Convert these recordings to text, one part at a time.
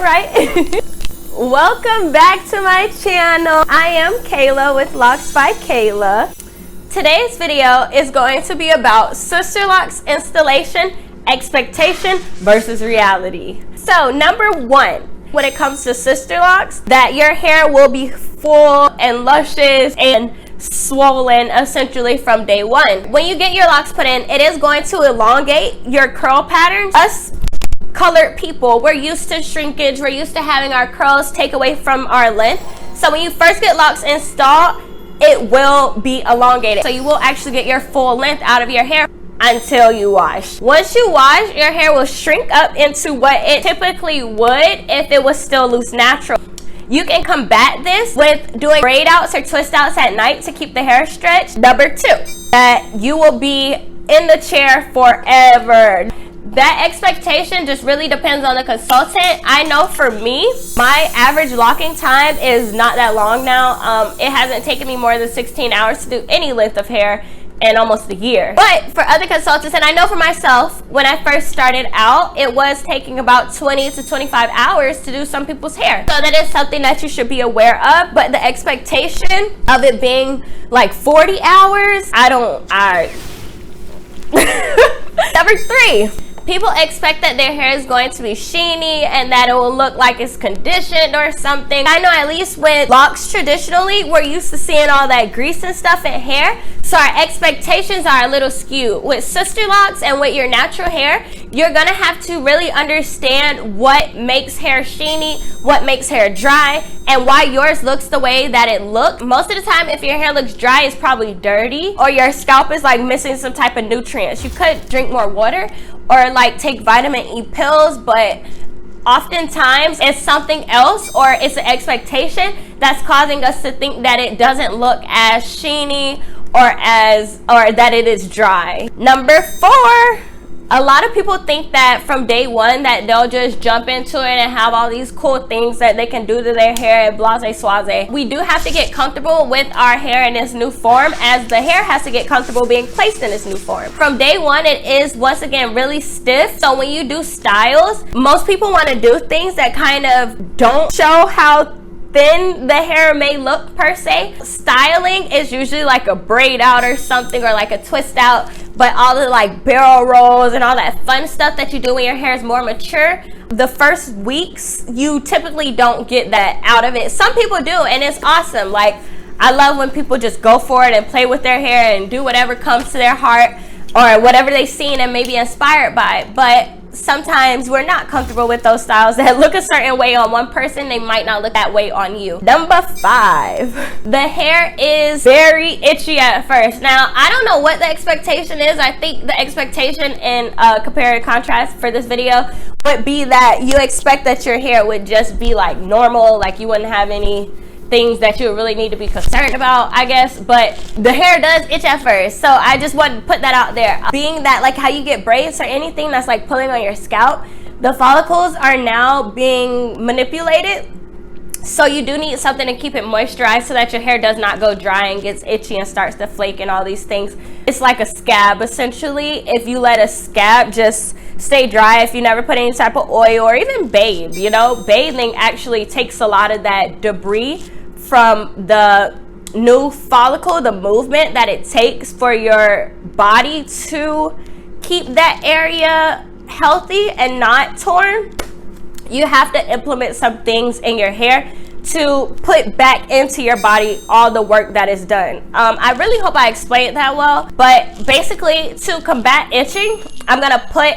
right. Welcome back to my channel. I am Kayla with Locsbykayla. Today's video is going to be about Sisterlocks installation, expectation versus reality. So number one, when it comes to Sisterlocks, that your hair will be full and luscious and swollen essentially from day one. When you get your locks put in, it is going to elongate your curl patterns. Us colored people, we're used to shrinkage, we're used to having our curls take away from our length. So when you first get locks installed, it will be elongated. So you will actually get your full length out of your hair until you wash. Once you wash, your hair will shrink up into what it typically would if it was still loose natural. You can combat this with doing braid outs or twist outs at night to keep the hair stretched. Number two, that you will be in the chair forever. That expectation just really depends on the consultant. I know for me, my average locking time is not that long now. It hasn't taken me more than 16 hours to do any length of hair in almost a year. But for other consultants, and I know for myself, when I first started out, it was taking about 20 to 25 hours to do some people's hair. So that is something that you should be aware of. But the expectation of it being like 40 hours, Number three, people expect that their hair is going to be sheeny and that it will look like it's conditioned or something. I know at least with locks traditionally, we're used to seeing all that grease and stuff in hair. So our expectations are a little skewed. With Sisterlocks and with your natural hair, you're gonna have to really understand what makes hair sheeny, what makes hair dry, and why yours looks the way that it looks. Most of the time, if your hair looks dry, it's probably dirty or your scalp is like missing some type of nutrients. You could drink more water or like take vitamin E pills, but oftentimes it's something else or it's an expectation that's causing us to think that it doesn't look as sheeny or that it is dry. Number four, a lot of people think that from day one that they'll just jump into it and have all these cool things that they can do to their hair and blase swaze. We do have to get comfortable with our hair in this new form, as the hair has to get comfortable being placed in this new form. From day one, it is once again really stiff. So when you do styles, most people want to do things that kind of don't show how thin the hair may look per se. Styling is usually like a braid out or something, or like a twist out, but all the like barrel rolls and all that fun stuff that you do when your hair is more mature, the first weeks you typically don't get that out of it. Some people do, and it's awesome. Like, I love when people just go for it and play with their hair and do whatever comes to their heart or whatever they've seen and maybe inspired by. But sometimes we're not comfortable with those styles that look a certain way on one person. They might not look that way on you. Number five, the hair is very itchy at first. Now, I don't know what the expectation is. I think the expectation in compare and contrast for this video would be that you expect that your hair would just be like normal, like you wouldn't have any things that you really need to be concerned about, I guess. But the hair does itch at first, so I just wanted to put that out there. Being that like how you get braids or anything that's like pulling on your scalp, the follicles are now being manipulated, so you do need something to keep it moisturized so that your hair does not go dry and gets itchy and starts to flake and all these things. It's like a scab essentially. If you let a scab just stay dry, if you never put any type of oil or even bathe, you know, bathing actually takes a lot of that debris from the new follicle, the movement that it takes for your body to keep that area healthy and not torn. You have to implement some things in your hair to put back into your body all the work that is done. I really hope I explained that well, but basically to combat itching, I'm gonna put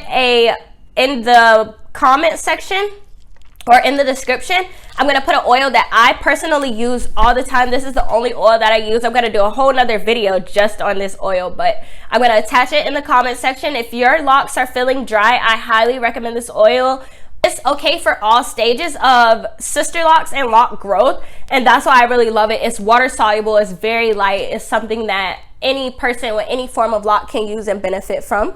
in the comment section or in the description, I'm gonna put an oil that I personally use all the time. This is the only oil that I use. I'm gonna do a whole nother video just on this oil, but I'm gonna attach it in the comment section. If your locks are feeling dry, I highly recommend this oil. It's okay for all stages of Sisterlocks and lock growth, and that's why I really love it. It's water soluble, it's very light, it's something that any person with any form of lock can use and benefit from.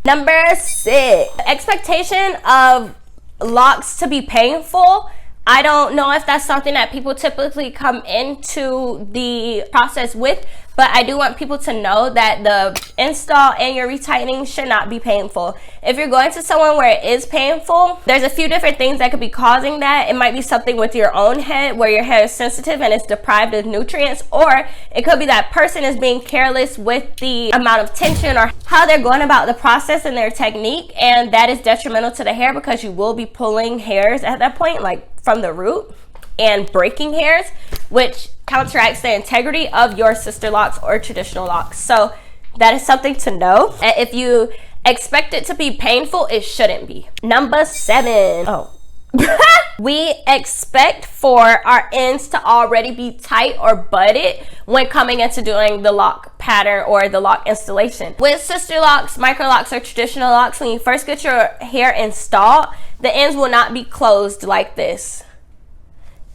Number six, expectation of locks to be painful. I don't know if that's something that people typically come into the process with, but I do want people to know that the install and your retightening should not be painful. If you're going to someone where it is painful, there's a few different things that could be causing that. It might be something with your own head where your hair is sensitive and it's deprived of nutrients, or it could be that person is being careless with the amount of tension or how they're going about the process and their technique, and that is detrimental to the hair because you will be pulling hairs at that point, like from the root, and breaking hairs, which counteracts the integrity of your Sisterlocks or traditional locks. So that is something to know. And if you expect it to be painful, it shouldn't be. Number 7. We expect for our ends to already be tight or budded when coming into doing the lock pattern or the lock installation. With Sisterlocks, micro locks, or traditional locks, when you first get your hair installed, the ends will not be closed like this.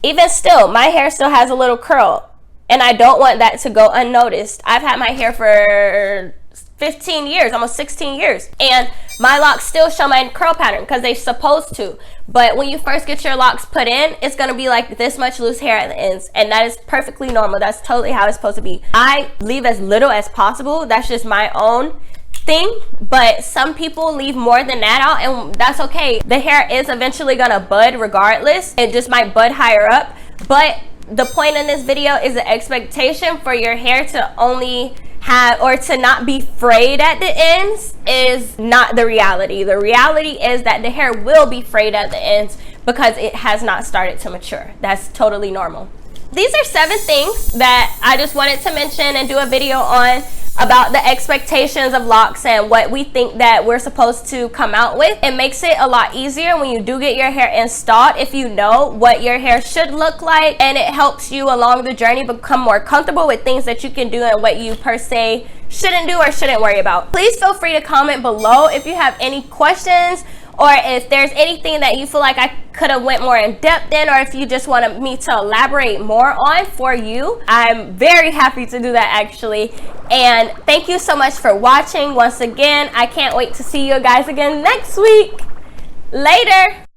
Even still, my hair still has a little curl, and I don't want that to go unnoticed. I've had my hair for 15 years, almost 16 years, and my locks still show my curl pattern because they're supposed to. But when you first get your locks put in, it's going to be like this much loose hair at the ends, and that is perfectly normal. That's totally how it's supposed to be. I leave as little as possible. That's just my own thing, but some people leave more than that out, and that's okay. The hair is eventually gonna bud regardless. It just might bud higher up, but the point in this video is the expectation for your hair to only have, or to not be frayed at the ends, is not the reality. The reality is that the hair will be frayed at the ends because it has not started to mature. That's totally normal. These are 7 things that I just wanted to mention and do a video on about the expectations of locks and what we think that we're supposed to come out with. It makes it a lot easier when you do get your hair installed if you know what your hair should look like, and it helps you along the journey become more comfortable with things that you can do and what you per se shouldn't do or shouldn't worry about. Please feel free to comment below if you have any questions, or if there's anything that you feel like I could have went more in depth in, or if you just wanted me to elaborate more on for you. I'm very happy to do that, actually. And thank you so much for watching once again. I can't wait to see you guys again next week. Later.